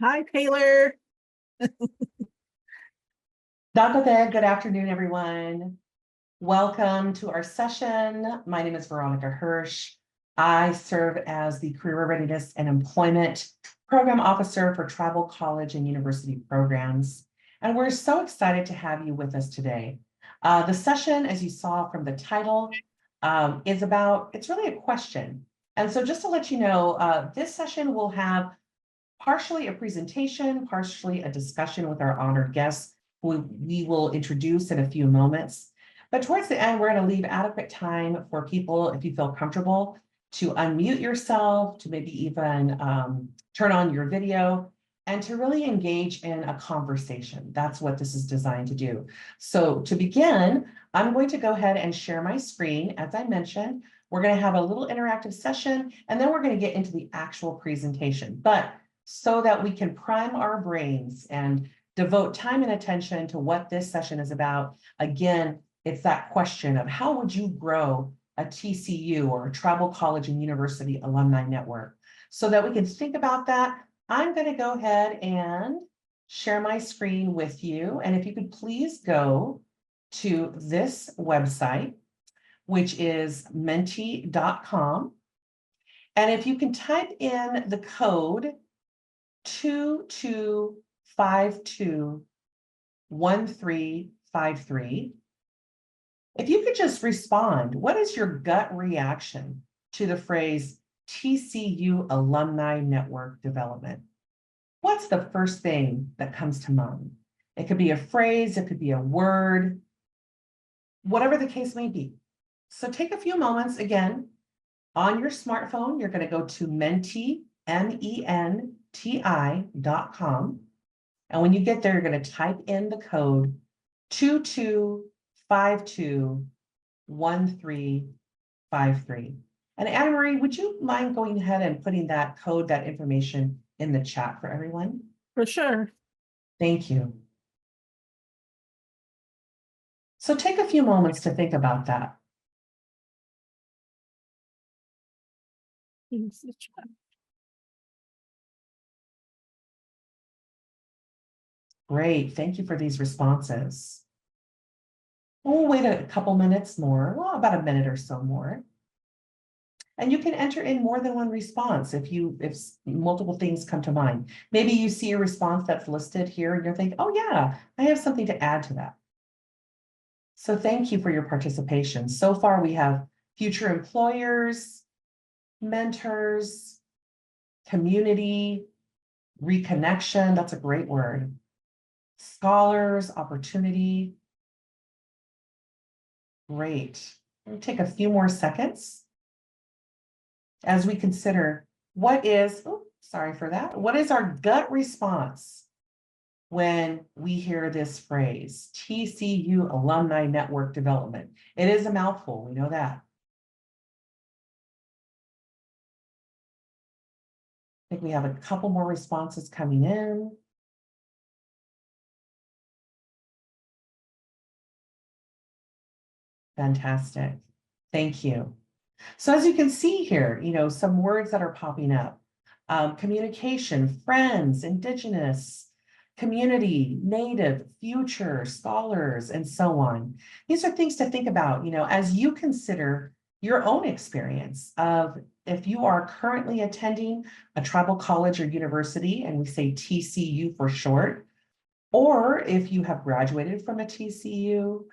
Hi, Taylor. Good afternoon, everyone. Welcome to our session. My name is Veronica Hirsch. I serve as the Career Readiness and Employment Program Officer for Tribal College and University Programs. And we're so excited to have you with us today. The session, as you saw from the title, it's really a question. And so just to let you know, this session will have partially a presentation, partially a discussion with our honored guests, who we will introduce in a few moments. But towards the end, we're going to leave adequate time for people, if you feel comfortable, to unmute yourself, to maybe even turn on your video, and to really engage in a conversation. That's what this is designed to do. So to begin, I'm going to go ahead and share my screen. As I mentioned, we're going to have a little interactive session, and then we're going to get into the actual presentation. But so that we can prime our brains and devote time and attention to what this session is about. Again, it's that question of how would you grow a TCU or a Tribal College and University Alumni Network? So that we can think about that, I'm going to go ahead and share my screen with you. And if you could please go to this website, which is menti.com. And if you can type in the code 22521353. If you could just respond, what is your gut reaction to the phrase TCU Alumni Network Development? What's the first thing that comes to mind? It could be a phrase, it could be a word, whatever the case may be. So take a few moments again on your smartphone. You're going to go to menti, menti.com. And when you get there, you're going to type in the code 22521353. And Anna Marie, would you mind going ahead and putting that code, that information in the chat for everyone? For sure. Thank you. So take a few moments to think about that. Great, thank you for these responses. We'll wait a couple minutes more, well, about a minute or so more. And you can enter in more than one response if multiple things come to mind. Maybe you see a response that's listed here and you're thinking, oh yeah, I have something to add to that. So thank you for your participation. So far, we have future employers, mentors, community, reconnection, that's a great word, scholars, opportunity. Great. We'll take a few more seconds as we consider what is our gut response when we hear this phrase, TCU Alumni Network Development. It is a mouthful, we know that. I think we have a couple more responses coming in. Fantastic. Thank you. So as you can see here, some words that are popping up. Communication, friends, indigenous, community, native, future, scholars, and so on. These are things to think about, as you consider your own experience of if you are currently attending a tribal college or university, and we say TCU for short, or if you have graduated from a TCU,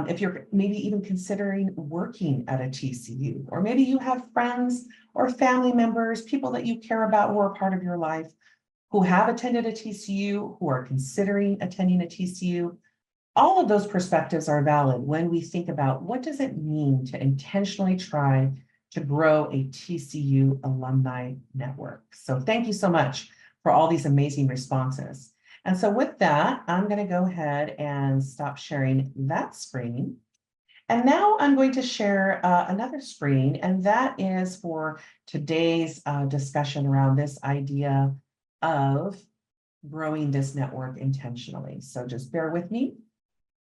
if you're maybe even considering working at a TCU, or maybe you have friends or family members, people that you care about who are part of your life, who have attended a TCU, who are considering attending a TCU. All of those perspectives are valid when we think about what does it mean to intentionally try to grow a TCU alumni network. So thank you so much for all these amazing responses. And so with that, I'm going to go ahead and stop sharing that screen. And now I'm going to share another screen, and that is for today's discussion around this idea of growing this network intentionally. So just bear with me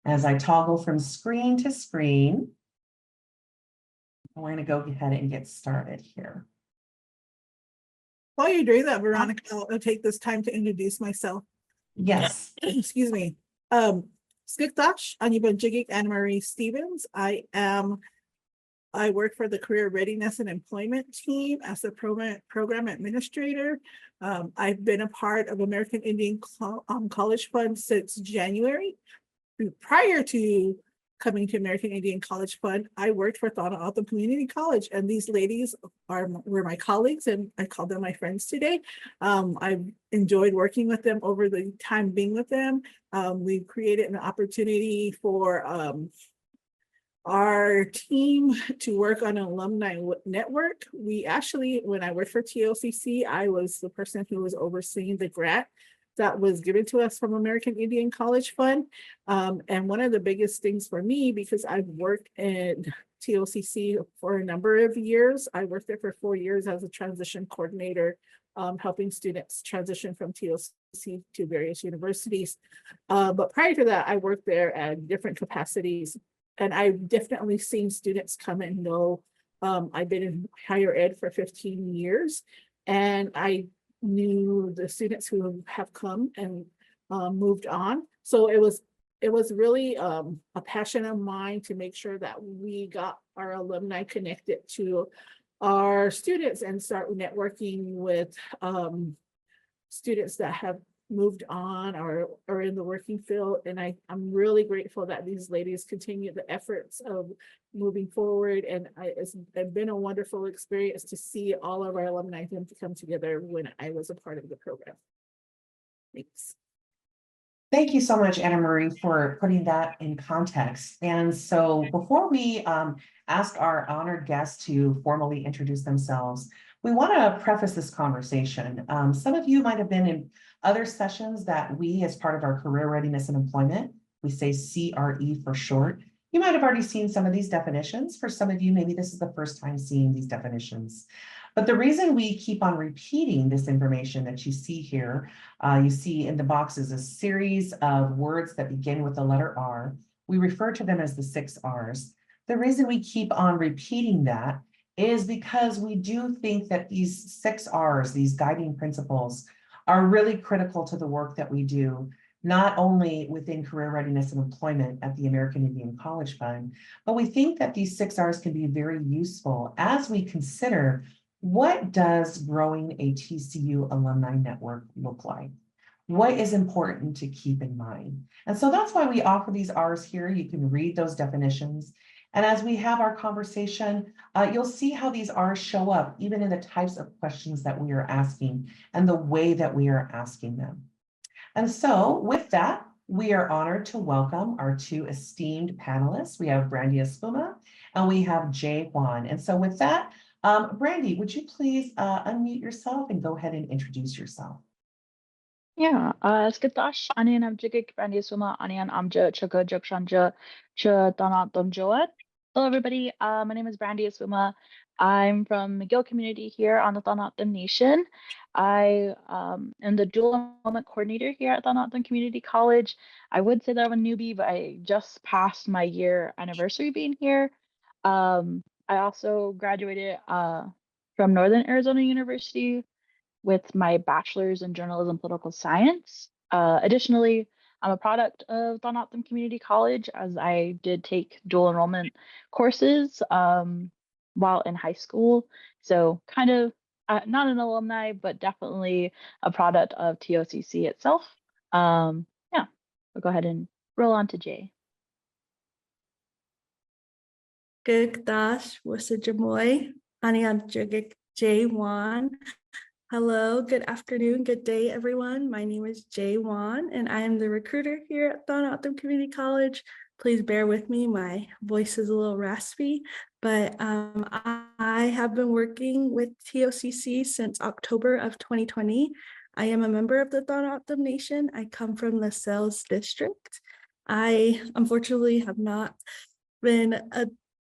as I toggle from screen to screen. We're going to go ahead and get started here. While you're doing that, Veronica, I'll take this time to introduce myself. Yes. Excuse me. Skikdash, Anibajigik Anne Marie Stevens. I work for the Career Readiness and Employment team as a program administrator. I've been a part of American Indian College Fund since January. Prior to coming to American Indian College Fund, I worked for Tohono Community College, and these ladies were my colleagues, and I call them my friends today. I've enjoyed working with them over the time being with them. We've created an opportunity for our team to work on an alumni network. We actually, when I worked for TLCC, I was the person who was overseeing the grant that was given to us from American Indian College Fund. And one of the biggest things for me, because I've worked in TLCC for a number of years, I worked there for 4 years as a transition coordinator, helping students transition from TLCC to various universities. But prior to that, I worked there at different capacities. And I've definitely seen students come and know. I've been in higher ed for 15 years, and I knew the students who have come and moved on. So it was really a passion of mine to make sure that we got our alumni connected to our students and start networking with students that have moved on or are in the working field. And I'm really grateful that these ladies continue the efforts of moving forward. And it's been a wonderful experience to see all of our alumni come together when I was a part of the program. Thanks. Thank you so much, Anna Marie, for putting that in context. And so before we ask our honored guests to formally introduce themselves, we want to preface this conversation. Some of you might have been in other sessions that we, as part of our career readiness and employment, we say CRE for short. You might have already seen some of these definitions. For some of you, maybe this is the first time seeing these definitions. But the reason we keep on repeating this information that you see here, you see in the boxes a series of words that begin with the letter R. We refer to them as the 6 R's. The reason we keep on repeating that is because we do think that these 6 R's, these guiding principles, are really critical to the work that we do, not only within career readiness and employment at the American Indian College Fund, but we think that these 6 R's can be very useful as we consider what does growing a TCU alumni network look like? What is important to keep in mind? And so that's why we offer these R's here. You can read those definitions. And as we have our conversation, you'll see how these R's show up, even in the types of questions that we are asking and the way that we are asking them. And so with that, we are honored to welcome our 2 esteemed panelists. We have Brandy Espuma and we have Jay Juan. And so with that, Brandy, would you please unmute yourself and go ahead and introduce yourself? Yeah, skitash anian amjigik Brandy Suma anian amja chaka jakshanja cha Tohono Joet. Hello everybody, my name is Brandy Suma. I'm from McGill community here on the Tohono Nation. I am the dual enrollment coordinator here at Tohono Community College. I would say that I'm a newbie, but I just passed my year anniversary being here. I also graduated from Northern Arizona University with my bachelor's in journalism political science. Additionally, I'm a product of Tohono Community College, as I did take dual enrollment courses while in high school. So kind of not an alumni, but definitely a product of TOCC itself. Yeah, we'll go ahead and roll on to Jay. Gugdash Wasajamoy, Anian Jugik Jay Wan. Hello, good afternoon, good day, everyone. My name is Jay Wan, and I am the recruiter here at Tohono Community College. Please bear with me, my voice is a little raspy, but I have been working with TOCC since October of 2020. I am a member of the Tohono Nation. I come from the Sales District. I unfortunately have not been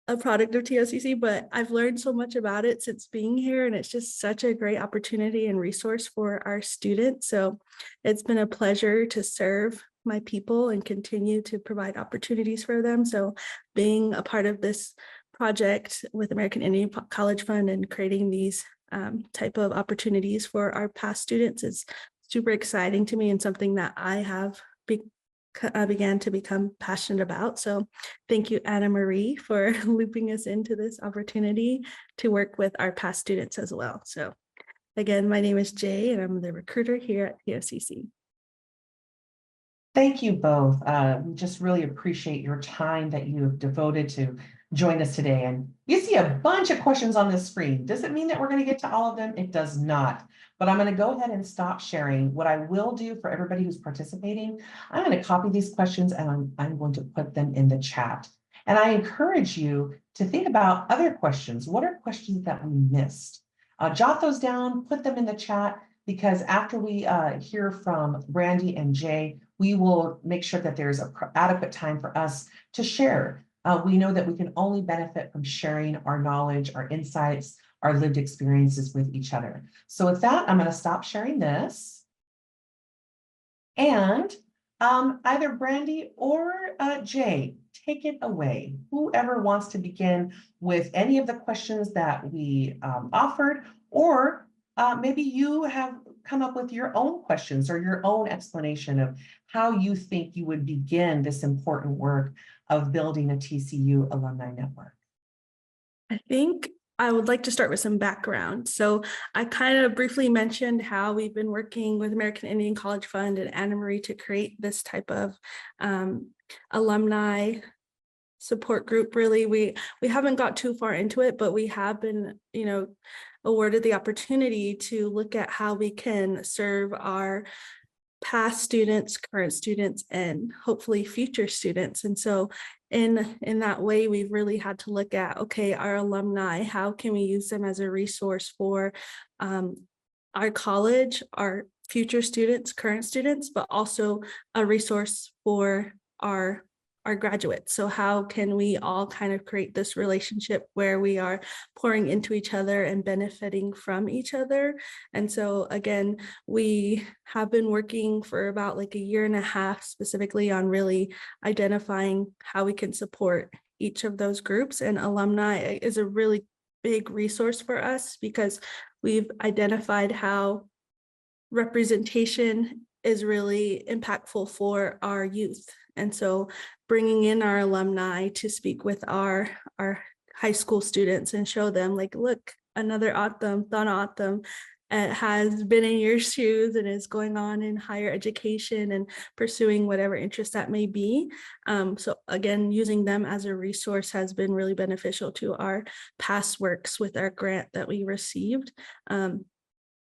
a product of TOCC, but I've learned so much about it since being here, and it's just such a great opportunity and resource for our students. So it's been a pleasure to serve my people and continue to provide opportunities for them. So being a part of this project with American Indian College Fund and creating these type of opportunities for our past students is super exciting to me and something that I have began to become passionate about. So thank you, Anna Marie, for looping us into this opportunity to work with our past students as well. So again, my name is Jay and I'm the recruiter here at TOCC. Thank you both. We just really appreciate your time that you have devoted to join us today. And you see a bunch of questions on this screen. Does it mean that we're going to get to all of them? It does not. But I'm going to go ahead and stop sharing. What I will do for everybody who's participating, I'm going to copy these questions and I'm going to put them in the chat. And I encourage you to think about other questions. What are questions that we missed? Jot those down, put them in the chat, because after we hear from Brandy and Jay, we will make sure that there's adequate time for us to share. We know that we can only benefit from sharing our knowledge, our insights, our lived experiences with each other. So with that, I'm going to stop sharing this. And either Brandy or Jay, take it away. Whoever wants to begin with any of the questions that we offered, or maybe you have come up with your own questions or your own explanation of how you think you would begin this important work of building a TCU alumni network. I think I would like to start with some background. So I kind of briefly mentioned how we've been working with American Indian College Fund and Anna Marie to create this type of alumni support group. Really, we haven't got too far into it, but we have been, awarded the opportunity to look at how we can serve our past students, current students, and hopefully future students. And so in that way, we've really had to look at, okay, our alumni, how can we use them as a resource for our college, our future students, current students, but also a resource for our graduates. So how can we all kind of create this relationship where we are pouring into each other and benefiting from each other? And so again, we have been working for about like a year and a half specifically on really identifying how we can support each of those groups. And alumni is a really big resource for us because we've identified how representation is really impactful for our youth. And so bringing in our alumni to speak with our high school students and show them like, look, another Autumn, Tohono Autumn has been in your shoes and is going on in higher education and pursuing whatever interest that may be. So again, using them as a resource has been really beneficial to our past works with our grant that we received.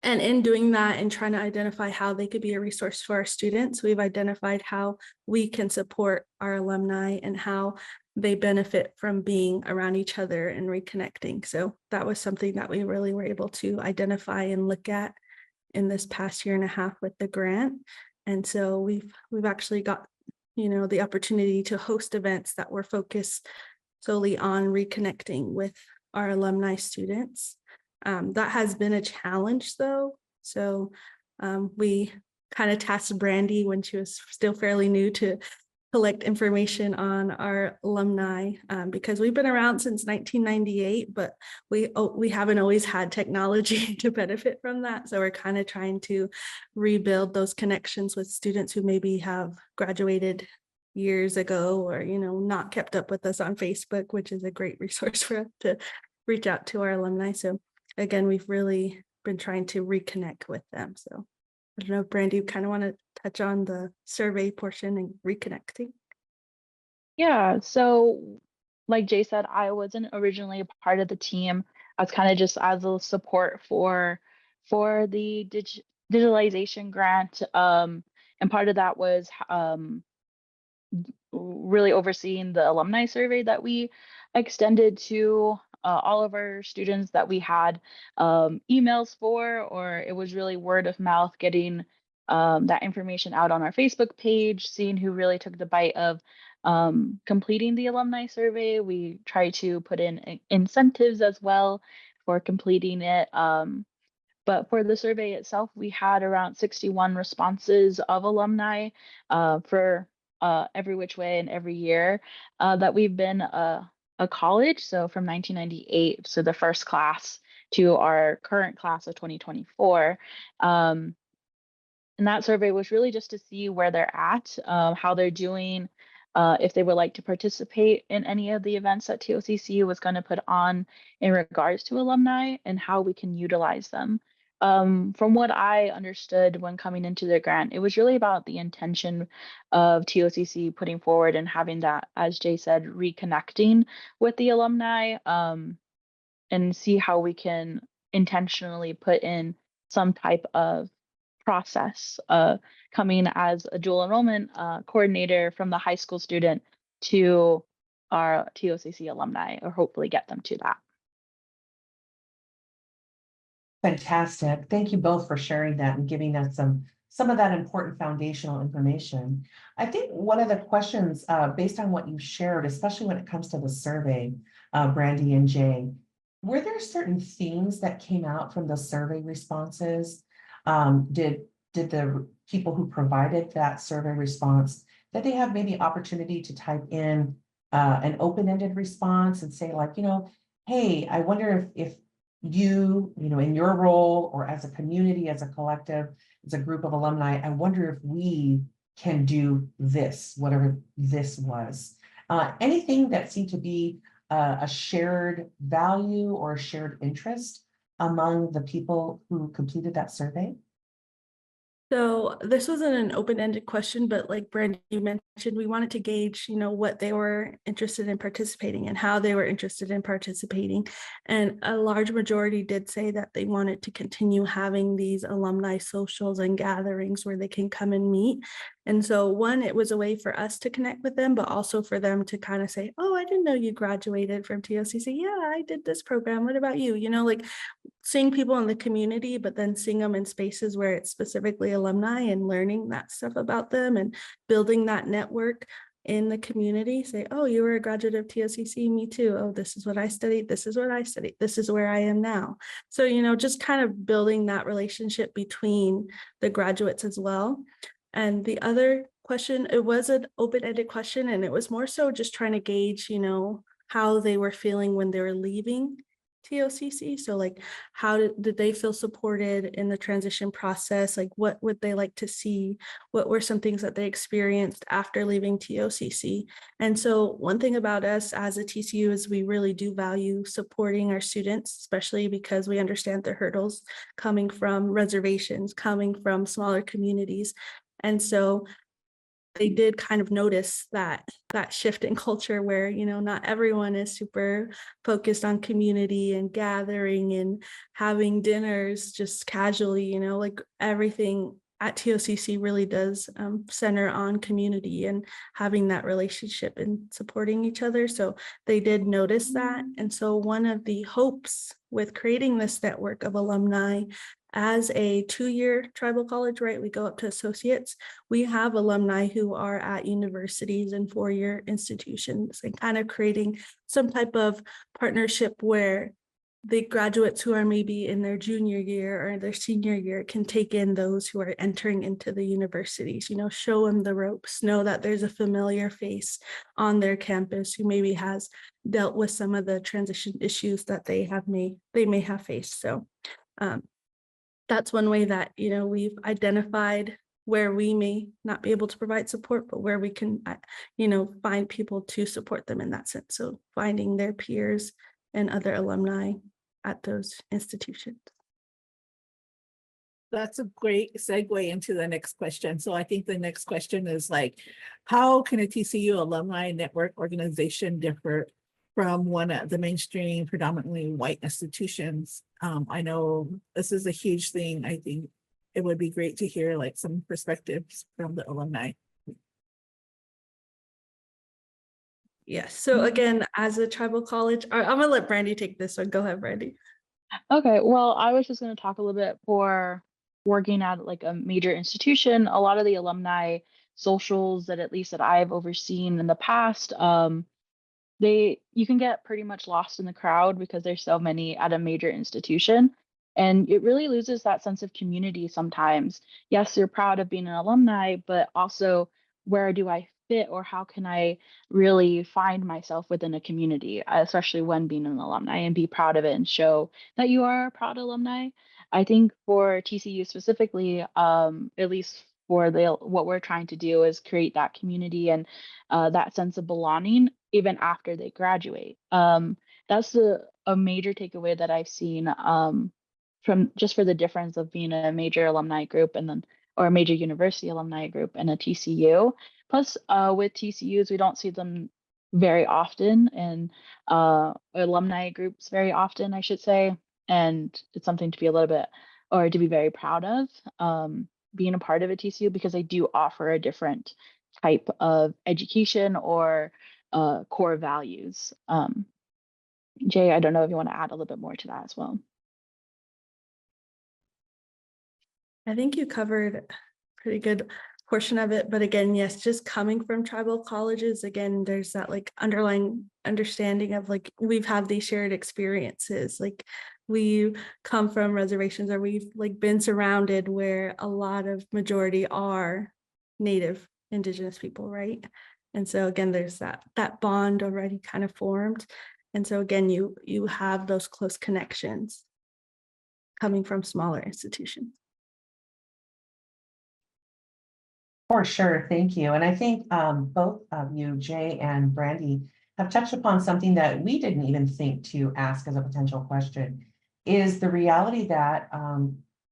And in doing that and trying to identify how they could be a resource for our students, we've identified how we can support our alumni and how they benefit from being around each other and reconnecting. So that was something that we really were able to identify and look at in this past year and a half with the grant. And so we've actually got, the opportunity to host events that were focused solely on reconnecting with our alumni students. That has been a challenge though. So we kind of tasked Brandy when she was still fairly new to collect information on our alumni because we've been around since 1998, but we haven't always had technology to benefit from that. So we're kind of trying to rebuild those connections with students who maybe have graduated years ago or, not kept up with us on Facebook, which is a great resource for us to reach out to our alumni. So again, we've really been trying to reconnect with them. So I don't know, Brandy, you kind of want to touch on the survey portion and reconnecting? Yeah, so like Jay said, I wasn't originally a part of the team. I was kind of just as a support for the digitalization grant. And part of that was really overseeing the alumni survey that we extended to all of our students that we had emails for, or it was really word of mouth, getting that information out on our Facebook page, seeing who really took the bite of completing the alumni survey. We try to put in incentives as well for completing it. But for the survey itself, we had around 61 responses of alumni for every which way and every year that we've been a college. So from 1998, so the first class to our current class of 2024. And that survey was really just to see where they're at, how they're doing, if they would like to participate in any of the events that TOCC was going to put on in regards to alumni and how we can utilize them. From what I understood when coming into the grant, it was really about the intention of TOCC putting forward and having that, as Jay said, reconnecting with the alumni, and see how we can intentionally put in some type of process, coming as a dual enrollment coordinator from the high school student to our TOCC alumni, or hopefully get them to that. Fantastic. Thank you both for sharing that and giving us some of that important foundational information. I think one of the questions, based on what you shared, especially when it comes to the survey, Brandy and Jay, were there certain themes that came out from the survey responses? Did the people who provided that survey response, did they have maybe opportunity to type in an open-ended response and say, like, hey, I wonder if you in your role or as a community, as a collective, as a group of alumni, I wonder if we can do this, whatever this was. Anything that seemed to be a shared value or a shared interest among the people who completed that survey? So this wasn't an open-ended question, but like Brandon, you mentioned, we wanted to gauge, what they were interested in participating and how they were interested in participating. And a large majority did say that they wanted to continue having these alumni socials and gatherings where they can come and meet. And so one, it was a way for us to connect with them, but also for them to kind of say, oh, I didn't know you graduated from TOCC. Yeah, I did this program. What about you? Like seeing people in the community, but then seeing them in spaces where it's specifically alumni and learning that stuff about them and building that network in the community. Say, oh, you were a graduate of TOCC, me too. Oh, this is what I studied. This is what I studied. This is where I am now. So, just kind of building that relationship between the graduates as well. And the other question, it was an open-ended question, and it was more so just trying to gauge, how they were feeling when they were leaving TOCC. So like, how did they feel supported in the transition process? Like, what would they like to see? What were some things that they experienced after leaving TOCC? And so one thing about us as a TCU is we really do value supporting our students, especially because we understand the hurdles coming from reservations, coming from smaller communities. And so they did kind of notice that shift in culture where, not everyone is super focused on community and gathering and having dinners just casually, like everything at TOCC really does center on community and having that relationship and supporting each other. So they did notice that. And so one of the hopes with creating this network of alumni as a 2-year tribal college, right? We go up to associates. We have alumni who are at universities and 4-year institutions, and kind of creating some type of partnership where the graduates who are maybe in their junior year or their senior year can take in those who are entering into the universities, show them the ropes, know that there's a familiar face on their campus who maybe has dealt with some of the transition issues that they may have faced. So that's one way that, we've identified where we may not be able to provide support, but where we can, find people to support them in that sense. So finding their peers and other alumni at those institutions. That's a great segue into the next question. So I think the next question is like, how can a TCU Alumni Network organization differ from one of the mainstream predominantly white institutions? I know this is a huge thing. I think it would be great to hear like some perspectives from the alumni. Yes. So again, as a tribal college, I'm gonna let Brandy take this one. Go ahead, Brandy. Okay, well, I was just going to talk a little bit for working at like a major institution. A lot of the alumni socials that at least that I've overseen in the past, you can get pretty much lost in the crowd because there's so many at a major institution, and it really loses that sense of community sometimes. Yes, you're proud of being an alumni, but also where do I fit, or how can I really find myself within a community, especially when being an alumni, and be proud of it and show that you are a proud alumni. I think for TCU specifically, at least for what we're trying to do is create that community and that sense of belonging even after they graduate. That's a major takeaway that I've seen from just for the difference of being a major alumni group and then or a major university alumni group and a TCU. Plus, with TCUs, we don't see them very often, and alumni groups very often, I should say. And it's something to be a little bit, or to be very proud of, being a part of a TCU, because they do offer a different type of education or core values. Jay, I don't know if you want to add a little bit more to that as well. I think you covered a pretty good portion of it, but again, yes, just coming from tribal colleges, again, there's that like underlying understanding of like we've had these shared experiences, like we come from reservations, or we've like been surrounded where a lot of majority are Native Indigenous people, right? And so again, there's that bond already kind of formed, and so again, you have those close connections coming from smaller institutions. For sure, thank you. And I think both of you, Jay and Brandy, have touched upon something that we didn't even think to ask as a potential question, is the reality that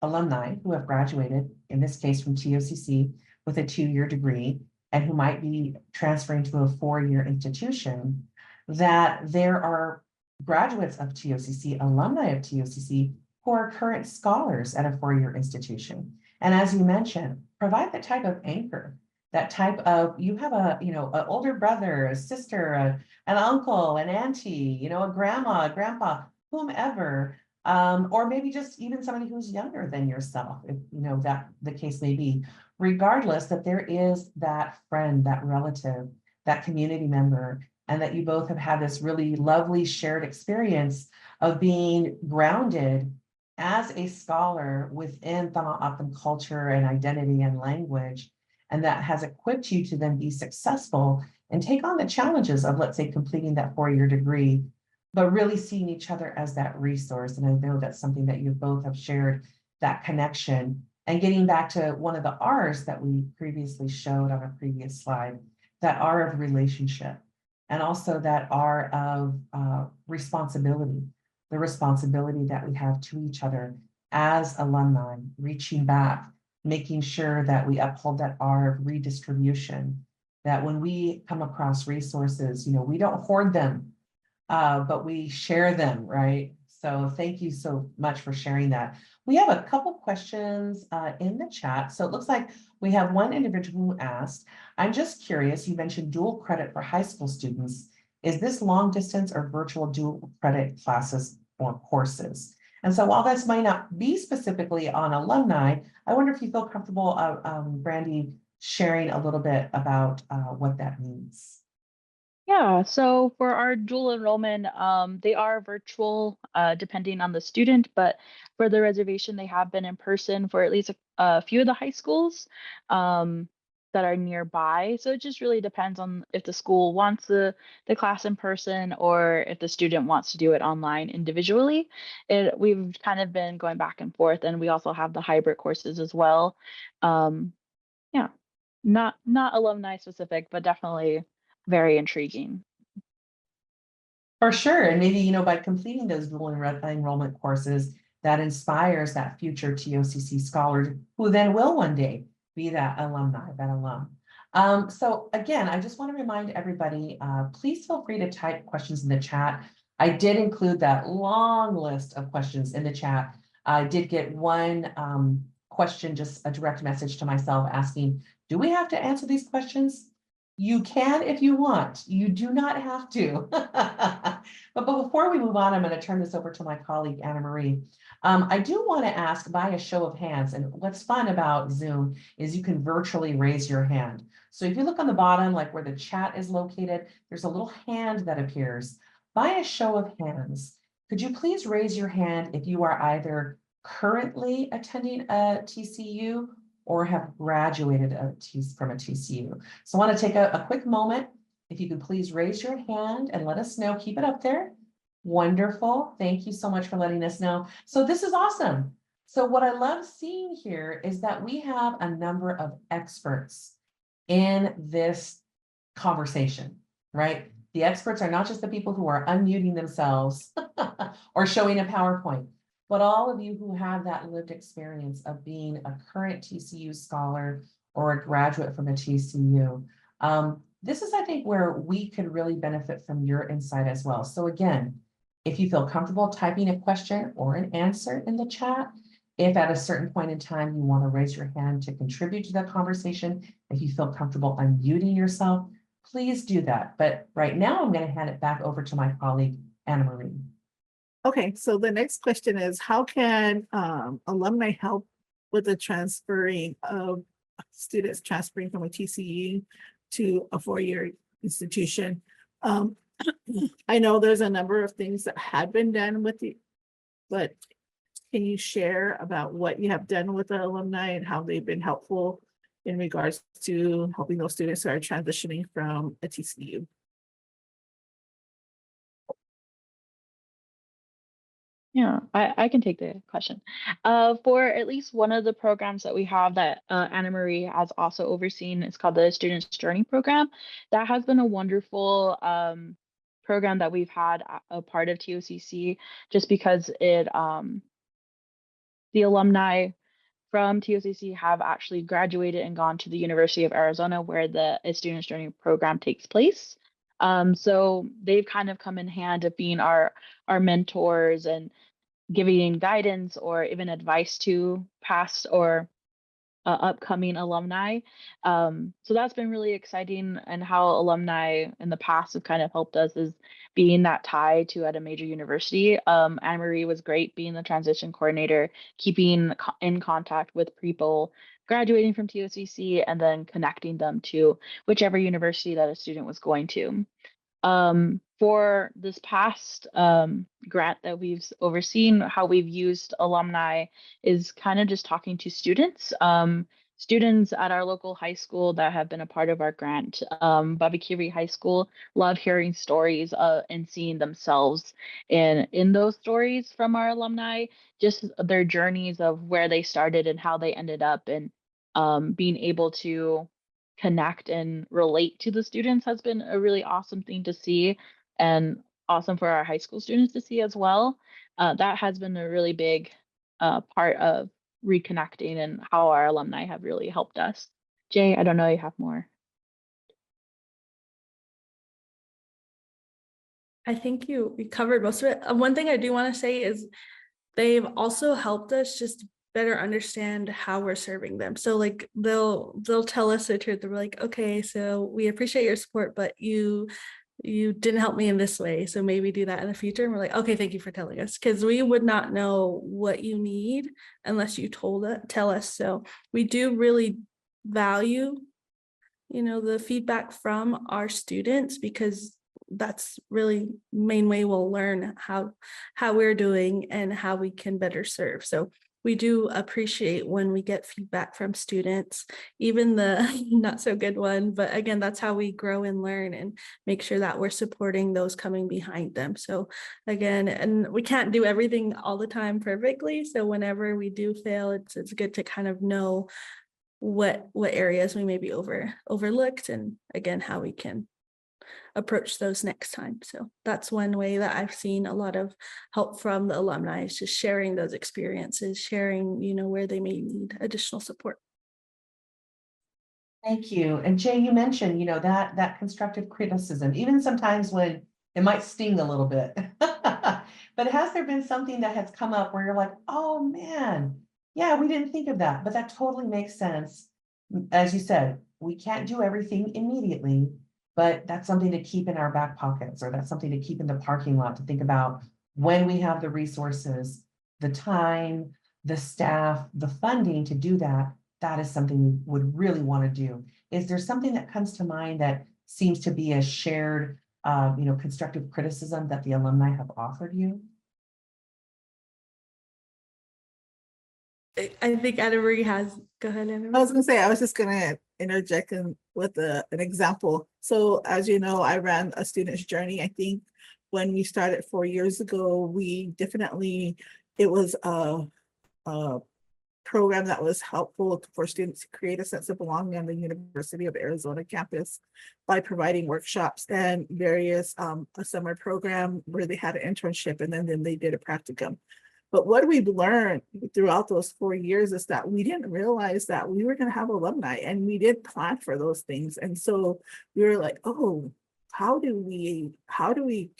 alumni who have graduated, in this case from TOCC, with a 2-year degree, and who might be transferring to a 4-year institution, that there are graduates of TOCC, alumni of TOCC, who are current scholars at a 4-year institution. And as you mentioned, provide that type of anchor, that type of, you have an older brother, a sister, an uncle, an auntie, a grandma, a grandpa, whomever, or maybe just even somebody who's younger than yourself, if that the case may be, regardless, that there is that friend, that relative, that community member, and that you both have had this really lovely shared experience of being grounded as a scholar within Tohono O'odham culture and identity and language, and that has equipped you to then be successful and take on the challenges of, let's say, completing that 4-year degree, but really seeing each other as that resource. And I know that's something that you both have shared, that connection. And getting back to one of the R's that we previously showed on a previous slide, that R of relationship, and also that R of responsibility. The responsibility that we have to each other as alumni, reaching back, making sure that we uphold that R of redistribution, that when we come across resources, we don't hoard them, but we share them, right? So thank you so much for sharing that. We have a couple questions in the chat. So it looks like we have one individual who asked, I'm just curious, you mentioned dual credit for high school students. Is this long distance or virtual dual credit classes or courses? And so while this might not be specifically on alumni, I wonder if you feel comfortable, Brandy, sharing a little bit about what that means. Yeah, so for our dual enrollment, they are virtual, depending on the student, but for the reservation, they have been in person for at least a few of the high schools that are nearby. So it just really depends on if the school wants the class in person or if the student wants to do it online individually. We've kind of been going back and forth, and we also have the hybrid courses as well. Yeah, not alumni specific, but definitely very intriguing. For sure. And maybe, by completing those dual enrollment courses, that inspires that future TOCC scholar who then will one day be that alumni, that alum. So again, I just want to remind everybody, please feel free to type questions in the chat. I did include that long list of questions in the chat. I did get one question, just a direct message to myself asking, do we have to answer these questions? You can if you want. You do not have to. But before we move on, I'm going to turn this over to my colleague, Anna Marie. I do want to ask by a show of hands, and what's fun about Zoom is you can virtually raise your hand. So if you look on the bottom, like where the chat is located, there's a little hand that appears. By a show of hands, could you please raise your hand if you are either currently attending a TCU or have graduated from a TCU. So I want to take a quick moment. If you could please raise your hand and let us know, keep it up there. Wonderful. Thank you so much for letting us know. So this is awesome. So what I love seeing here is that we have a number of experts in this conversation, right? The experts are not just the people who are unmuting themselves or showing a PowerPoint, but all of you who have that lived experience of being a current TCU scholar or a graduate from a TCU. This is, I think, where we could really benefit from your insight as well. So again, if you feel comfortable typing a question or an answer in the chat, if at a certain point in time you want to raise your hand to contribute to the conversation, if you feel comfortable unmuting yourself, please do that. But right now, I'm going to hand it back over to my colleague, Anna Marie. Okay, so the next question is, how can alumni help with the transferring of students transferring from a TCU to a four-year institution? I know there's a number of things that had been done with the, but can you share about what you have done with the alumni and how they've been helpful in regards to helping those students who are transitioning from a TCU? Yeah, I can take the question. For at least one of the programs that we have that Anna Marie has also overseen, it's called the Students Journey Program. That has been a wonderful program that we've had a part of TOCC, just because it the alumni from TOCC have actually graduated and gone to the University of Arizona, where the Students Journey Program takes place. So they've kind of come in hand of being our mentors and giving guidance or even advice to past or upcoming alumni. So that's been really exciting, and how alumni in the past have kind of helped us is being that tie to at a major university. Anne Marie was great being the transition coordinator, keeping in contact with people graduating from TOCC and then connecting them to whichever university that a student was going to. For this past grant that we've overseen, how we've used alumni is kind of just talking to students. Students at our local high school that have been a part of our grant, Babakiri High School, love hearing stories and seeing themselves in those stories from our alumni, just their journeys of where they started and how they ended up, and being able to connect and relate to the students has been a really awesome thing to see, and awesome for our high school students to see as well. That has been a really big part of reconnecting and how our alumni have really helped us. Jay, I don't know, you have more. I think we covered most of it. One thing I do want to say is they've also helped us just better understand how we're serving them. So like they'll tell us the truth. They're like, okay, so we appreciate your support, but you didn't help me in this way, so maybe do that in the future. And we're like, okay, thank you for telling us, because we would not know what you need unless you tell us. So we do really value, the feedback from our students, because that's really main way we'll learn how we're doing and how we can better serve. So we do appreciate when we get feedback from students, even the not so good one, but again, that's how we grow and learn and make sure that we're supporting those coming behind them. So again, and we can't do everything all the time perfectly. So whenever we do fail, it's good to kind of know what areas we may be overlooked, and again, how we can approach those next time. So that's one way that I've seen a lot of help from the alumni, is just sharing those experiences, sharing, where they may need additional support. Thank you. And Jay, you mentioned, that constructive criticism, even sometimes when it might sting a little bit. But has there been something that has come up where you're like, oh man, yeah, we didn't think of that, but that totally makes sense. As you said, we can't do everything immediately, but that's something to keep in our back pockets, or that's something to keep in the parking lot to think about when we have the resources, the time, the staff, the funding to do that. That is something we would really want to do. Is there something that comes to mind that seems to be a shared, constructive criticism that the alumni have offered you? I think Anna Marie has, go ahead, Anna I Marie. was gonna say, I was just gonna interject with an example. So as you know, I ran a student's journey. I think when we started 4 years ago, it was a program that was helpful for students to create a sense of belonging on the University of Arizona campus by providing workshops and various a summer program where they had an internship and then they did a practicum. But what we've learned throughout those 4 years is that we didn't realize that we were going to have alumni, and we did plan for those things. And so we were like, oh, how do we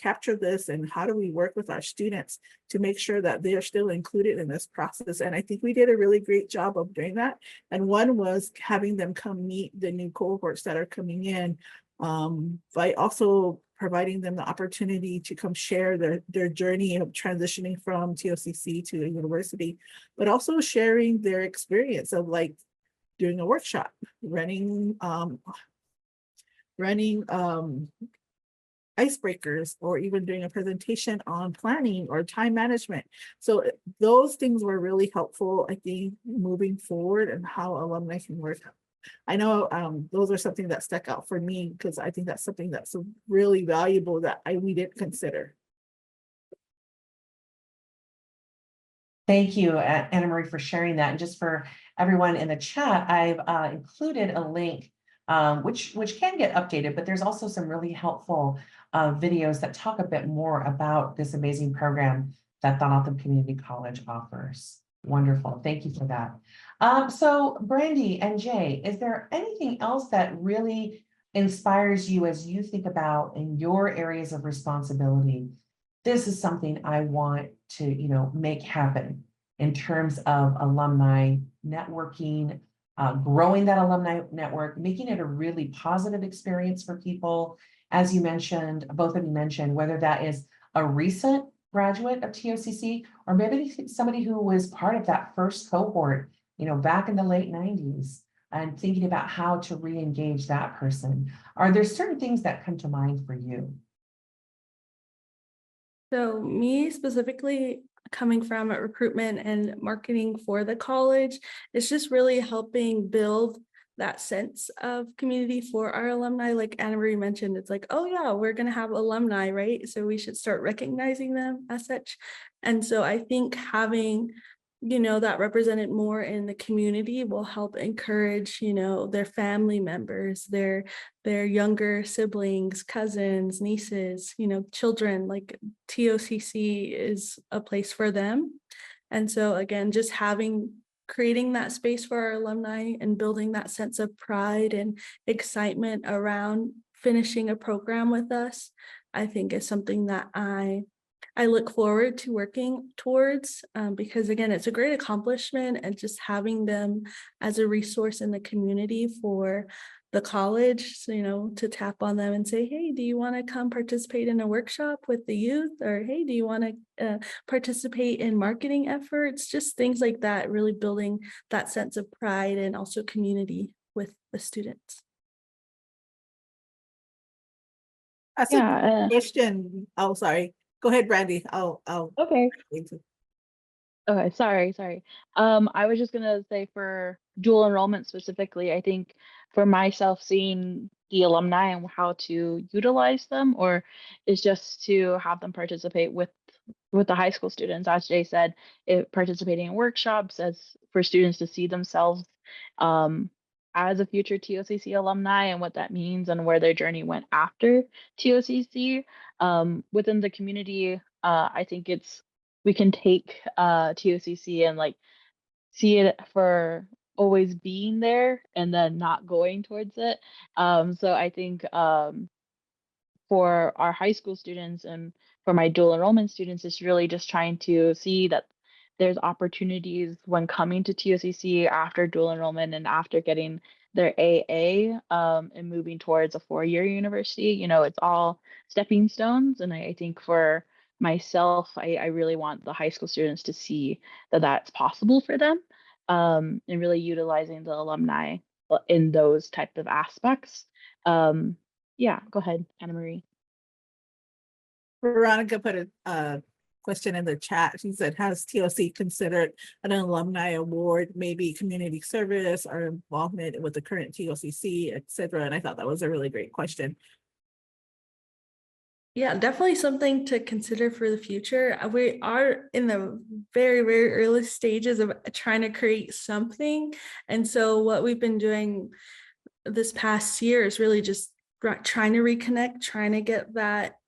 capture this, and how do we work with our students to make sure that they're still included in this process? And I think we did a really great job of doing that. And one was having them come meet the new cohorts that are coming in, by also providing them the opportunity to come share their journey of transitioning from TOCC to a university, but also sharing their experience of like doing a workshop, running icebreakers, or even doing a presentation on planning or time management. So those things were really helpful, I think, moving forward and how alumni can work. I know those are something that stuck out for me because I think that's something that's really valuable that we didn't consider. Thank you, Anna Marie, for sharing that. And just for everyone in the chat, I've included a link which can get updated, but there's also some really helpful videos that talk a bit more about this amazing program that Tohono Community College offers. Wonderful. Thank you for that. So Brandy and Jay, is there anything else that really inspires you as you think about in your areas of responsibility? This is something I want to, make happen in terms of alumni networking, growing that alumni network, making it a really positive experience for people. As you mentioned, both of you mentioned, whether that is a recent graduate of TOCC, or maybe somebody who was part of that first cohort, back in the late 90s, and thinking about how to re-engage that person. Are there certain things that come to mind for you? So me specifically, coming from recruitment and marketing for the college, it's just really helping build that sense of community for our alumni. Like Anna Marie mentioned, it's like, oh yeah, we're going to have alumni, right? So we should start recognizing them as such. And so I think having that represented more in the community will help encourage, their family members, their younger siblings, cousins, nieces, children. Like TOCC is a place for them. And so again, just creating that space for our alumni and building that sense of pride and excitement around finishing a program with us, I think is something that I look forward to working towards, because again, it's a great accomplishment, and just having them as a resource in the community for the college, so, to tap on them and say, hey, do you want to come participate in a workshop with the youth? Or, hey, do you want to participate in marketing efforts? Just things like that, really building that sense of pride and also community with the students. That's Yeah. a question. Oh, sorry. Go ahead, Brandy. Okay. Okay, sorry. I was just gonna say for dual enrollment specifically, I think for myself, seeing the alumni and how to utilize them, or is just to have them participate with the high school students, as Jay said, participating in workshops as for students to see themselves um, as a future TOCC alumni and what that means and where their journey went after TOCC. Within the community, I think we can take TOCC and like see it for always being there and then not going towards it. So I think for our high school students and for my dual enrollment students, it's really just trying to see that there's opportunities when coming to TOCC after dual enrollment and after getting their AA and moving towards a 4-year university. It's all stepping stones. And I think for myself, I really want the high school students to see that that's possible for them, and really utilizing the alumni in those type of aspects. Yeah, go ahead, Anna Marie. Veronica put a question in the chat. She said, has TLC considered an alumni award, maybe community service or involvement with the current TLCC, et cetera? And I thought that was a really great question. Yeah, definitely something to consider for the future. We are in the very, very early stages of trying to create something. And so what we've been doing this past year is really just trying to reconnect, trying to get that,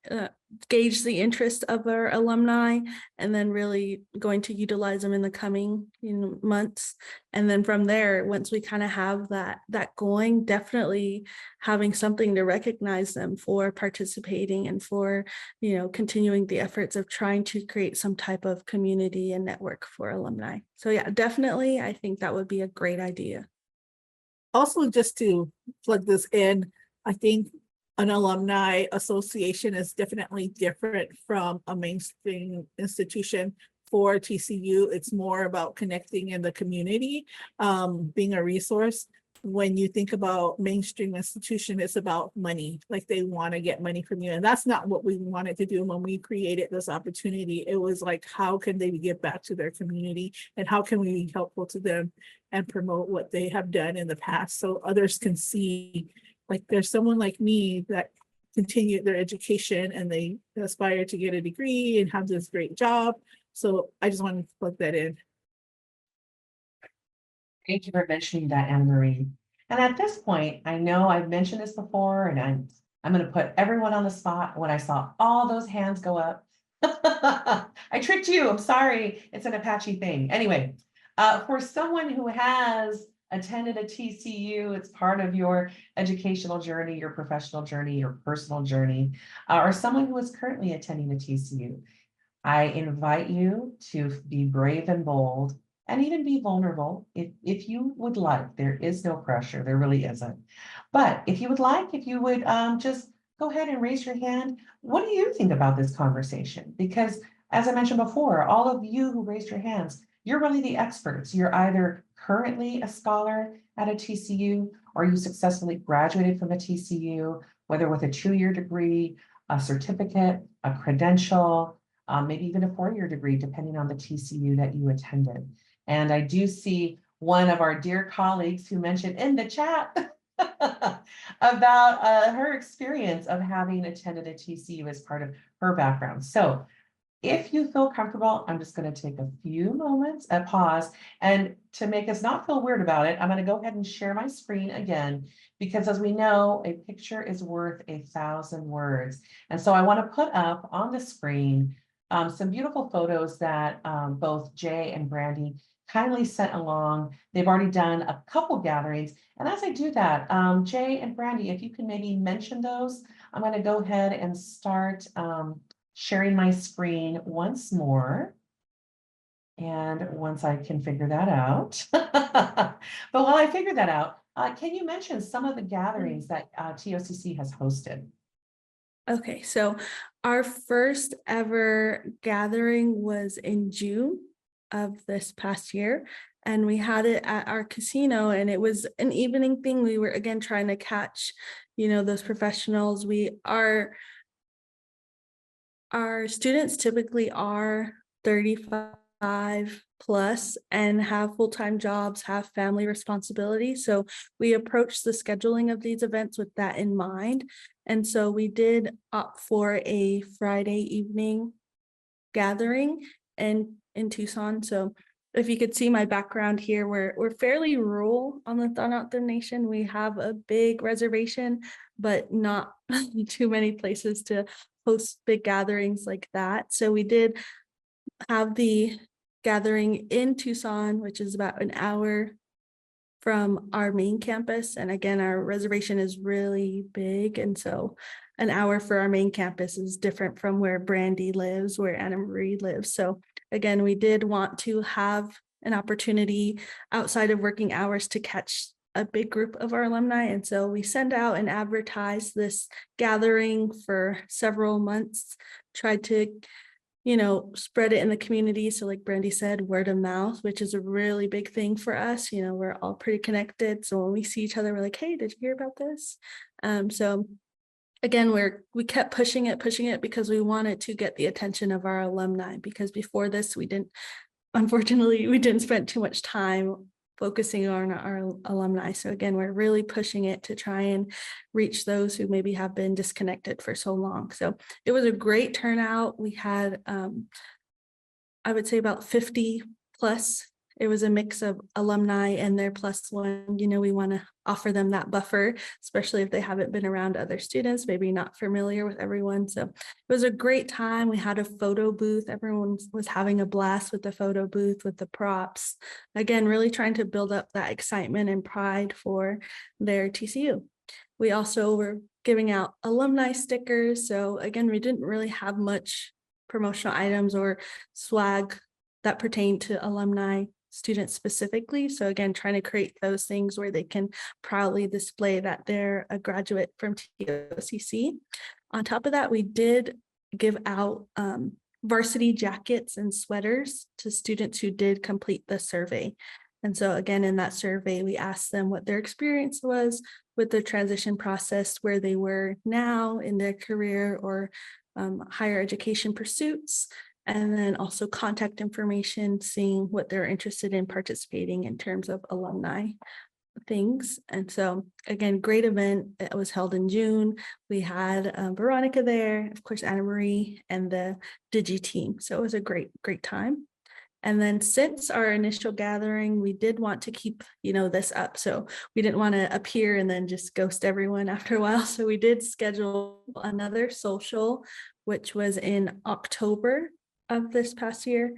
gauge the interest of our alumni, and then really going to utilize them in the coming months. And then from there, once we kind of have that going, definitely having something to recognize them for participating and for, continuing the efforts of trying to create some type of community and network for alumni. So yeah, definitely, I think that would be a great idea. Also, just to plug this in, I think an alumni association is definitely different from a mainstream institution. For TCU, it's more about connecting in the community, being a resource. When you think about mainstream institution, it's about money, like they want to get money from you. And that's not what we wanted to do when we created this opportunity. It was like, how can they give back to their community and how can we be helpful to them and promote what they have done in the past so others can see, like, there's someone like me that continued their education and they aspire to get a degree and have this great job. So I just wanted to plug that in. Thank you for mentioning that, Anna Marie. And at this point, I know I've mentioned this before, and I'm going to put everyone on the spot. When I saw all those hands go up, I tricked you. I'm sorry. It's an Apache thing. Anyway, for someone who has attended a TCU, it's part of your educational journey, your professional journey, your personal journey, or someone who is currently attending a TCU, I invite you to be brave and bold and even be vulnerable if you would like. There is no pressure, there really isn't. But if you would like, if you would just go ahead and raise your hand. What do you think about this conversation? Because as I mentioned before, all of you who raised your hands, you're really the experts. You're either currently a scholar at a TCU or you successfully graduated from a TCU, whether with a 2-year degree, a certificate, a credential, maybe even a 4-year degree, depending on the TCU that you attended. And I do see one of our dear colleagues who mentioned in the chat about her experience of having attended a TCU as part of her background. So if you feel comfortable, I'm just going to take a few moments, a pause, and to make us not feel weird about it, I'm going to go ahead and share my screen again, because as we know, a picture is worth 1,000 words. And so I want to put up on the screen some beautiful photos that both Jay and Brandy kindly sent along. They've already done a couple gatherings. And as I do that, Jay and Brandy, if you can maybe mention those, I'm going to go ahead and start sharing my screen once more. And once I can figure that out, but while I figure that out, can you mention some of the gatherings that TOCC has hosted? Okay, so our first ever gathering was in June of this past year, and we had it at our casino, and it was an evening thing. We were again trying to catch, those professionals. Our students typically are 35 plus and have full-time jobs, have family responsibilities. So we approached the scheduling of these events with that in mind. And so we did opt for a Friday evening gathering in Tucson. So if you could see my background here, we're fairly rural on the Tohono Nation. We have a big reservation, but not too many places to host big gatherings like that. So we did have the gathering in Tucson, which is about an hour from our main campus. And again, our reservation is really big. And so an hour for our main campus is different from where Brandy lives, where Anna Marie lives. So again, we did want to have an opportunity outside of working hours to catch a big group of our alumni. And so we send out and advertise this gathering for several months, tried to spread it in the community. So like Brandy said, word of mouth, which is a really big thing for us. We're all pretty connected. So when we see each other, we're like, hey, did you hear about this? So again, we kept pushing it because we wanted to get the attention of our alumni, because before this, unfortunately, we didn't spend too much time focusing on our alumni. So again, we're really pushing it to try and reach those who maybe have been disconnected for so long. So it was a great turnout. We had, I would say about 50 plus. It was a mix of alumni and their plus one. You know, we want to offer them that buffer, especially if they haven't been around other students, maybe not familiar with everyone. So it was a great time. We had a photo booth. Everyone was having a blast with the photo booth, with the props. Again, really trying to build up that excitement and pride for their TCU. We also were giving out alumni stickers. So again, we didn't really have much promotional items or swag that pertain to alumni students specifically. So again, trying to create those things where they can proudly display that they're a graduate from TOCC. On top of that, we did give out varsity jackets and sweaters to students who did complete the survey. And so again, in that survey, we asked them what their experience was with the transition process, where they were now in their career or higher education pursuits, and then also contact information, seeing what they're interested in participating in terms of alumni things. And so again, great event. It was held in June. We had Veronica there, of course, Anna Marie, and the Digi team. So it was a great time. And then since our initial gathering, we did want to keep, this up. So we didn't want to appear and then just ghost everyone after a while. So we did schedule another social, which was in October of this past year.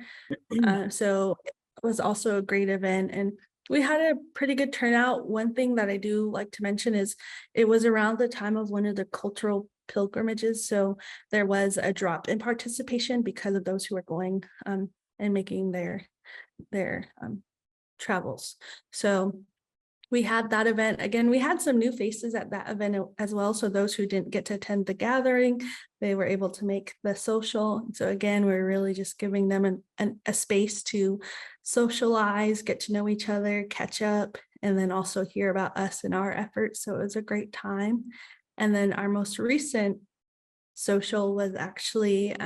So it was also a great event, and we had a pretty good turnout. One thing that I do like to mention is it was around the time of one of the cultural pilgrimages. So there was a drop in participation because of those who were going and making their travels. So we had that event. Again, we had some new faces at that event as well. So those who didn't get to attend the gathering, they were able to make the social. So again, we're really just giving them a space to socialize, get to know each other, catch up, and then also hear about us and our efforts. So it was a great time. And then our most recent social was actually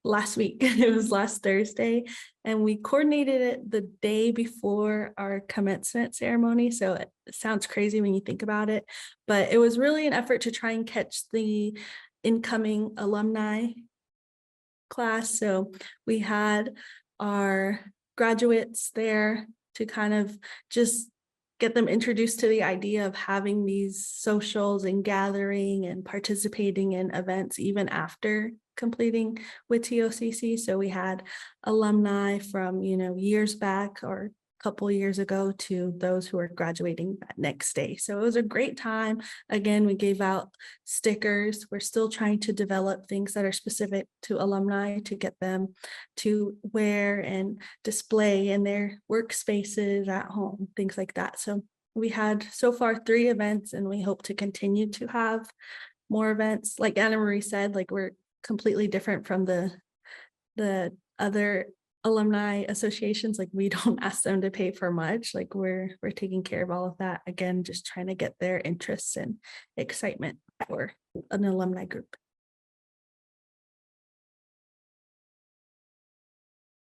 last week. It was last Thursday, and we coordinated it the day before our commencement ceremony. So it sounds crazy when you think about it, but it was really an effort to try and catch the incoming alumni class. So we had our graduates there to kind of just get them introduced to the idea of having these socials and gathering and participating in events even after completing with TOCC. So we had alumni from, years back or a couple years ago to those who are graduating that next day. So it was a great time. Again, we gave out stickers. We're still trying to develop things that are specific to alumni to get them to wear and display in their workspaces at home, things like that. So we had so far 3 events, and we hope to continue to have more events. Like Anna Marie said, like we're completely different from the other alumni associations. Like we don't ask them to pay for much. Like we're taking care of all of that. Again, just trying to get their interests and excitement for an alumni group.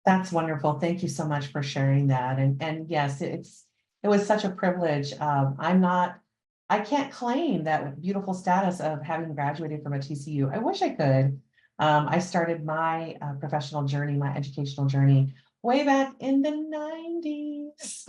That's wonderful. Thank you so much for sharing that. And yes, it was such a privilege. I can't claim that beautiful status of having graduated from a TCU. I wish I could. I started my professional journey, my educational journey, way back in the 90s,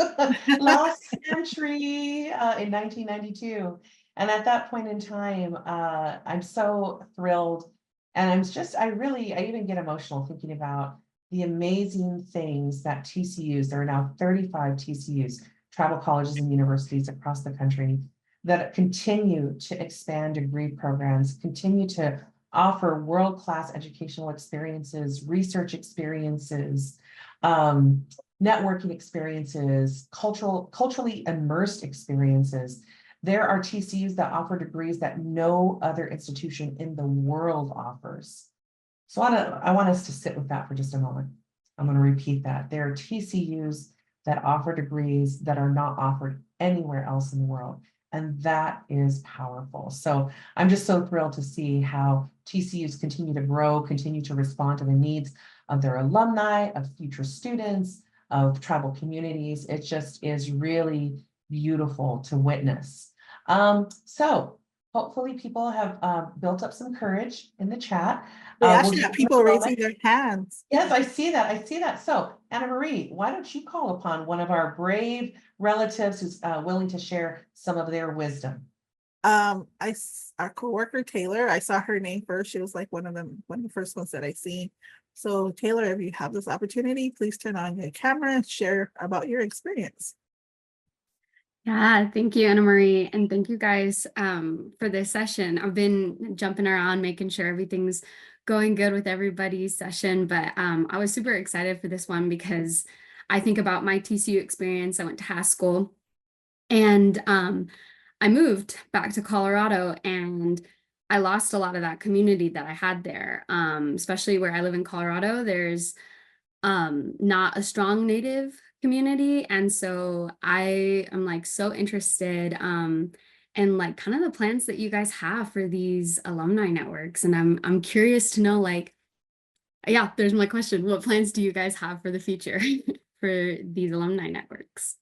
last century, in 1992. And at that point in time, I'm so thrilled. And I even get emotional thinking about the amazing things that TCUs, there are now 35 TCUs, travel colleges and universities across the country, that continue to expand degree programs, continue to offer world-class educational experiences, research experiences, networking experiences, culturally immersed experiences. There are TCUs that offer degrees that no other institution in the world offers. So I want us to sit with that for just a moment. I'm going to repeat that. There are TCUs that offer degrees that are not offered anywhere else in the world. And that is powerful. So I'm just so thrilled to see how TCUs continue to grow, continue to respond to the needs of their alumni, of future students, of tribal communities. It just is really beautiful to witness. So hopefully people have built up some courage in the chat. We We'll actually give have them a people moment. raising their hands. Yes, I see that. I see that. So, Anna Marie, why don't you call upon one of our brave relatives who's willing to share some of their wisdom? Our coworker Taylor, I saw her name first. She was like one of the first ones that I seen. So Taylor, if you have this opportunity, please turn on your camera and share about your experience. Yeah, thank you, Anna Marie, and thank you guys for this session. I've been jumping around, making sure everything's going good with everybody's session, but I was super excited for this one because I think about my TCU experience. I went to Haskell, and I moved back to Colorado, and I lost a lot of that community that I had there, especially where I live in Colorado. There's not a strong Native community, and so I am like so interested in like kind of the plans that you guys have for these alumni networks, and I'm curious to know, like, yeah, there's my question. What plans do you guys have for the future for these alumni networks?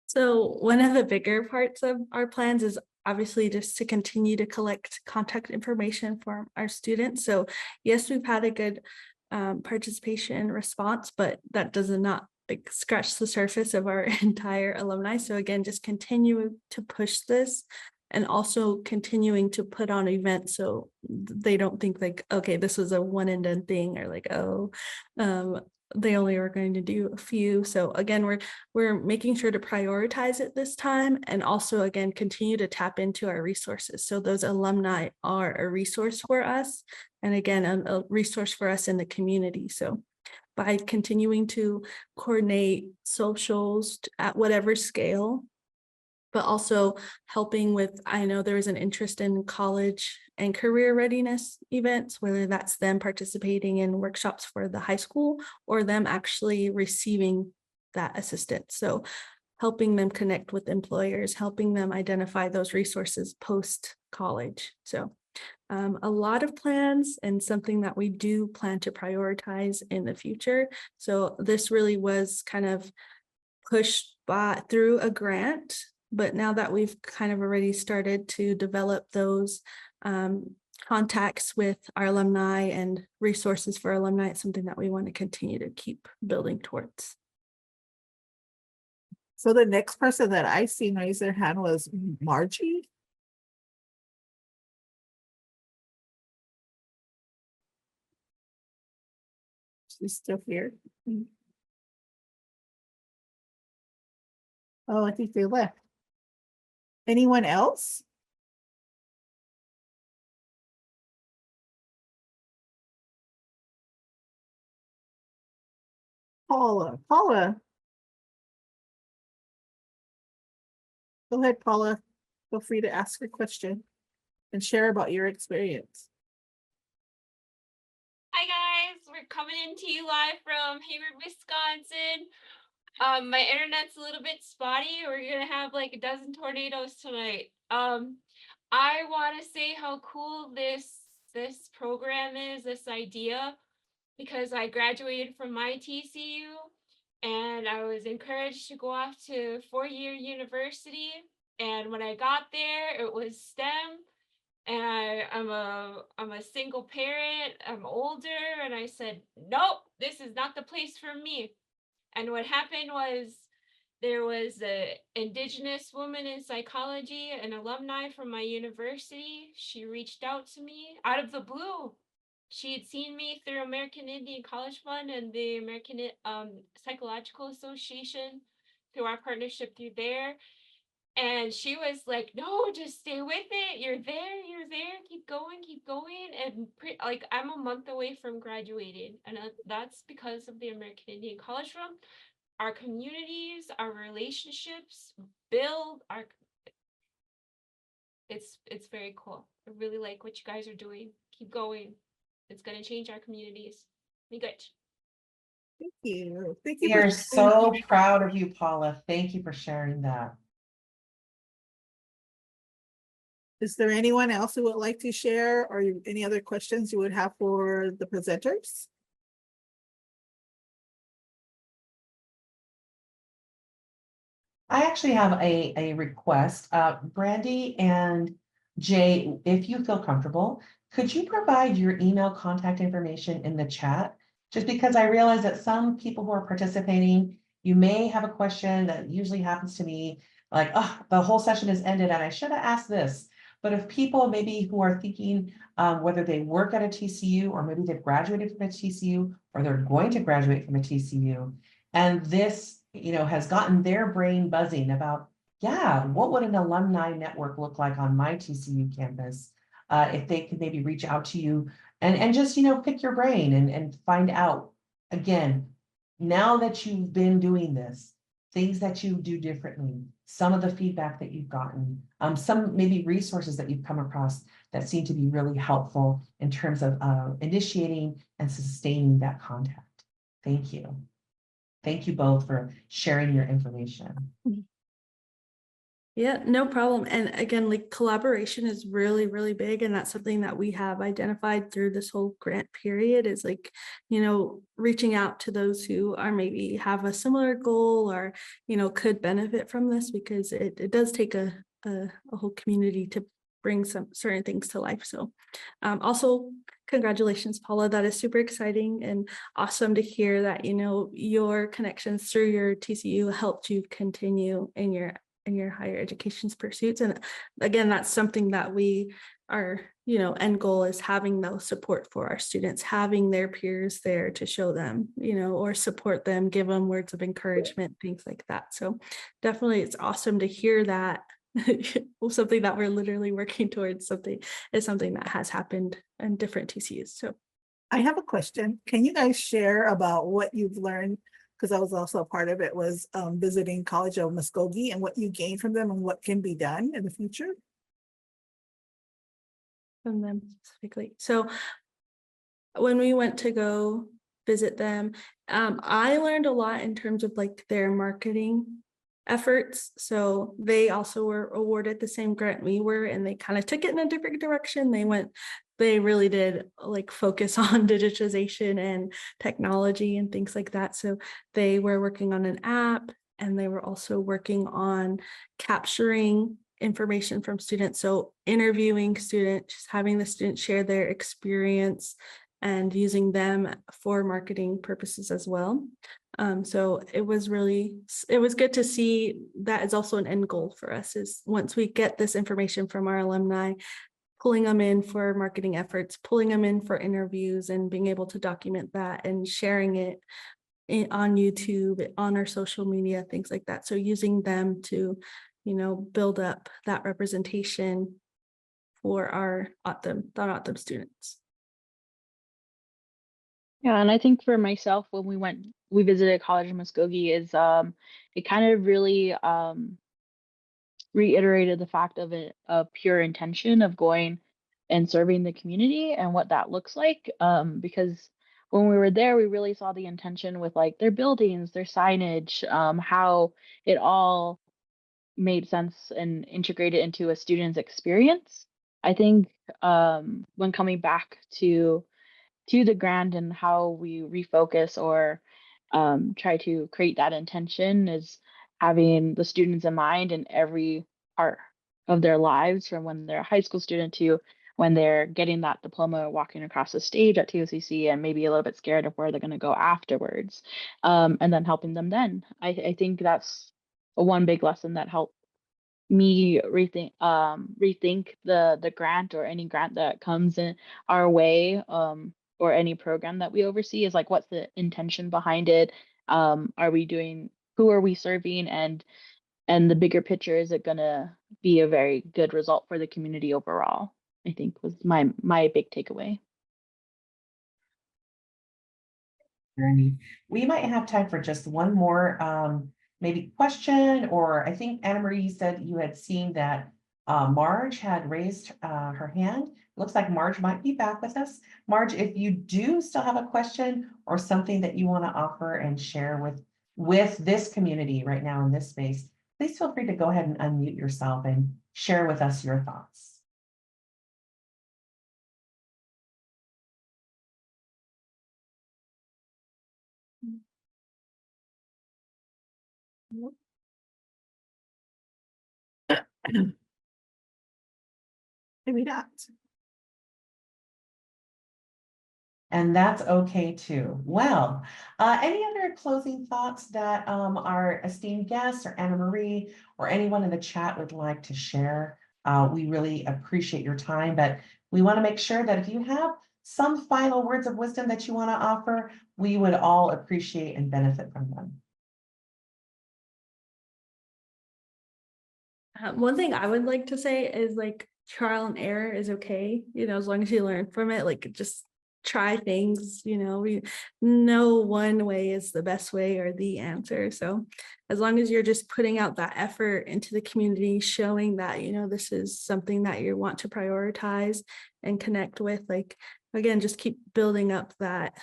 So one of the bigger parts of our plans is obviously just to continue to collect contact information for our students. So yes, we've had a good participation response, but that does not like scratch the surface of our entire alumni. So again, just continue to push this and also continuing to put on events so they don't think like, okay, this was a one and done thing, or like, oh, they only were going to do a few. So again, we're making sure to prioritize it this time, and also again continue to tap into our resources. So those alumni are a resource for us, and again a resource for us in the community. So by continuing to coordinate socials at whatever scale, but also helping with, I know there is an interest in college and career readiness events, whether that's them participating in workshops for the high school or them actually receiving that assistance. So helping them connect with employers, helping them identify those resources post-college. So a lot of plans, and something that we do plan to prioritize in the future. So this really was kind of pushed through a grant, but now that we've kind of already started to develop those contacts with our alumni and resources for alumni, it's something that we want to continue to keep building towards. So the next person that I seen raise their hand was Margie. She's still here. Oh, I think they left. Anyone else? Paula. Go ahead, Paula. Feel free to ask your question and share about your experience. Hi guys, we're coming into you live from Hayward, Wisconsin. My internet's a little bit spotty. We're gonna have like a dozen tornadoes tonight. I want to say how cool this program is, this idea, because I graduated from my TCU and I was encouraged to go off to four-year university. And when I got there, it was STEM. And I'm a single parent, I'm older, and I said, nope, this is not the place for me. And what happened was there was an Indigenous woman in psychology, an alumni from my university. She reached out to me out of the blue. She had seen me through American Indian College Fund and the American Psychological Association through our partnership through there. And she was like, no, just stay with it. You're there. Keep going. And like, I'm a month away from graduating. And that's because of the American Indian College Fund. Our communities, our relationships build our, it's very cool. I really like what you guys are doing. Keep going. It's going to change our communities. Be good. Thank you. Thank you We for are sharing. so proud of you, Paula. Thank you for sharing that. Is there anyone else who would like to share or any other questions you would have for the presenters? I actually have a request. Brandy and Jay, if you feel comfortable, could you provide your email contact information in the chat? Just because I realize that some people who are participating, you may have a question that usually happens to me, like, oh, the whole session is ended and I should have asked this. But if people maybe who are thinking whether they work at a TCU or maybe they've graduated from a TCU or they're going to graduate from a TCU, and this, has gotten their brain buzzing about, yeah, what would an alumni network look like on my TCU campus? If they could maybe reach out to you and just, pick your brain and find out, again, now that you've been doing this, things that you do differently, some of the feedback that you've gotten, some maybe resources that you've come across that seem to be really helpful in terms of initiating and sustaining that contact. Thank you. Thank you both for sharing your information. Yeah, no problem. And again, like collaboration is really, really big. And that's something that we have identified through this whole grant period is like, reaching out to those who are maybe have a similar goal or, could benefit from this because it does take a whole community to bring some certain things to life. So also, congratulations, Paula. That is super exciting and awesome to hear that, your connections through your TCU helped you continue in your higher education pursuits. And again, that's something that we are, end goal is having those support for our students, having their peers there to show them, or support them, give them words of encouragement, things like that. So definitely it's awesome to hear that something that we're literally working towards something that has happened in different TCUs. So I have a question. Can you guys share about what you've learned? Because I was also a part of it, was visiting College of Muskogee and what you gained from them and what can be done in the future. from them specifically. So when we went to go visit them, I learned a lot in terms of like their marketing efforts. So they also were awarded the same grant we were, and they kind of took it in a different direction. They really did like focus on digitization and technology and things like that. So they were working on an app, and they were also working on capturing information from students. So interviewing students, having the students share their experience and using them for marketing purposes as well. So it was good to see that is also an end goal for us, is once we get this information from our alumni, pulling them in for marketing efforts, pulling them in for interviews and being able to document that and sharing it on YouTube, on our social media, things like that. So using them to, build up that representation for our Autumn students. Yeah, and I think for myself, when we visited College of Muskogee, is it kind of really reiterated the fact of a pure intention of going and serving the community and what that looks like. Because when we were there, we really saw the intention with like their buildings, their signage, how it all made sense and integrated into a student's experience. I think when coming back to the grant and how we refocus or try to create that intention is having the students in mind in every part of their lives, from when they're a high school student to when they're getting that diploma, walking across the stage at TOCC and maybe a little bit scared of where they're going to go afterwards, and then helping them then. I think that's one big lesson that helped me rethink the grant or any grant that comes in our way, or any program that we oversee, is like, what's the intention behind it? Are we doing, who are we serving, and the bigger picture, is it gonna be a very good result for the community overall? I think was my big takeaway. Journey. We might have time for just one more maybe question, or I think Anna Marie said you had seen that Marge had raised her hand. Looks like Marge might be back with us. Marge, if you do still have a question or something that you want to offer and share with this community right now in this space, please feel free to go ahead and unmute yourself and share with us your thoughts. Maybe not. And that's okay too. Well, any other closing thoughts that our esteemed guests or Anna Marie or anyone in the chat would like to share? We really appreciate your time, but we want to make sure that if you have some final words of wisdom that you want to offer, we would all appreciate and benefit from them. One thing I would like to say is like trial and error is okay, as long as you learn from it, like just try things, no one way is the best way or the answer. So as long as you're just putting out that effort into the community, showing that, this is something that you want to prioritize and connect with, like, again, just keep building up that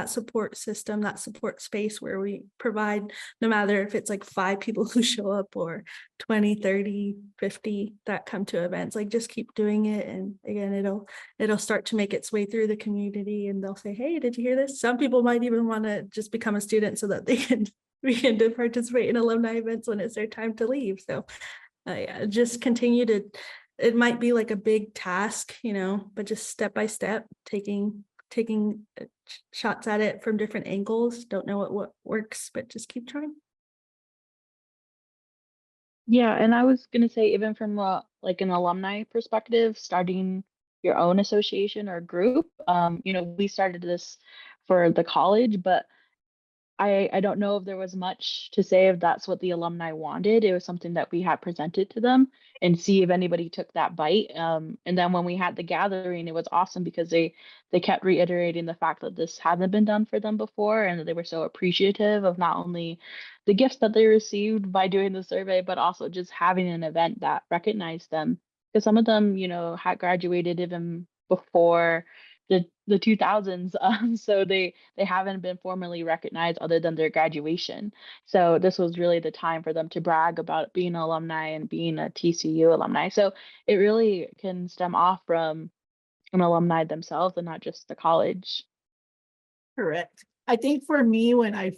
support system, that support space where we provide, no matter if it's like 5 people who show up or 20, 30, 50 that come to events, like just keep doing it. And again, it'll start to make its way through the community and they'll say, hey, did you hear this? Some people might even want to just become a student so that they can begin to participate in alumni events when it's their time to leave. So yeah, just continue to, it might be like a big task, but just step by step, taking shots at it from different angles. Don't know what works, but just keep trying. Yeah, and I was gonna say, even from like an alumni perspective, starting your own association or group, we started this for the college, but I don't know if there was much to say if that's what the alumni wanted. It was something that we had presented to them and see if anybody took that bite. And then when we had the gathering, it was awesome because they kept reiterating the fact that this hadn't been done for them before and that they were so appreciative of not only the gifts that they received by doing the survey, but also just having an event that recognized them. Because some of them, had graduated even before the 2000s, so they haven't been formally recognized other than their graduation. So this was really the time for them to brag about being an alumni and being a TCU alumni. So it really can stem off from an alumni themselves and not just the college. Correct. I think for me, when I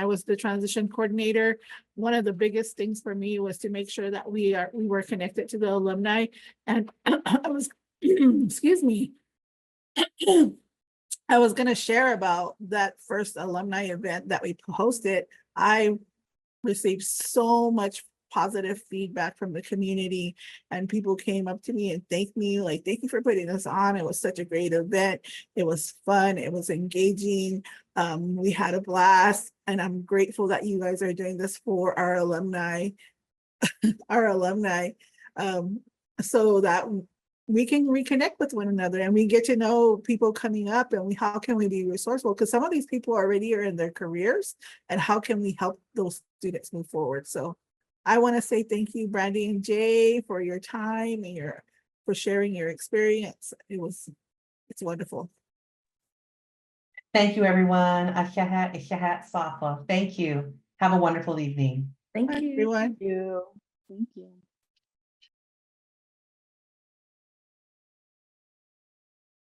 was the transition coordinator, one of the biggest things for me was to make sure that we were connected to the alumni. And I was, excuse me, I was going to share about that first alumni event that we hosted. I received so much positive feedback from the community, and people came up to me and thanked me, like, thank you for putting this on. It was such a great event. It was fun. It was engaging. We had a blast, and I'm grateful that you guys are doing this for our alumni, so that we can reconnect with one another and we get to know people coming up, and how can we be resourceful? Because some of these people already are in their careers, and how can we help those students move forward? So I want to say thank you, Brandy and Jay, for your time and for sharing your experience. It's wonderful. Thank you, everyone. Thank you. Have a wonderful evening. Thank Bye, you. everyone. Thank you. Thank you.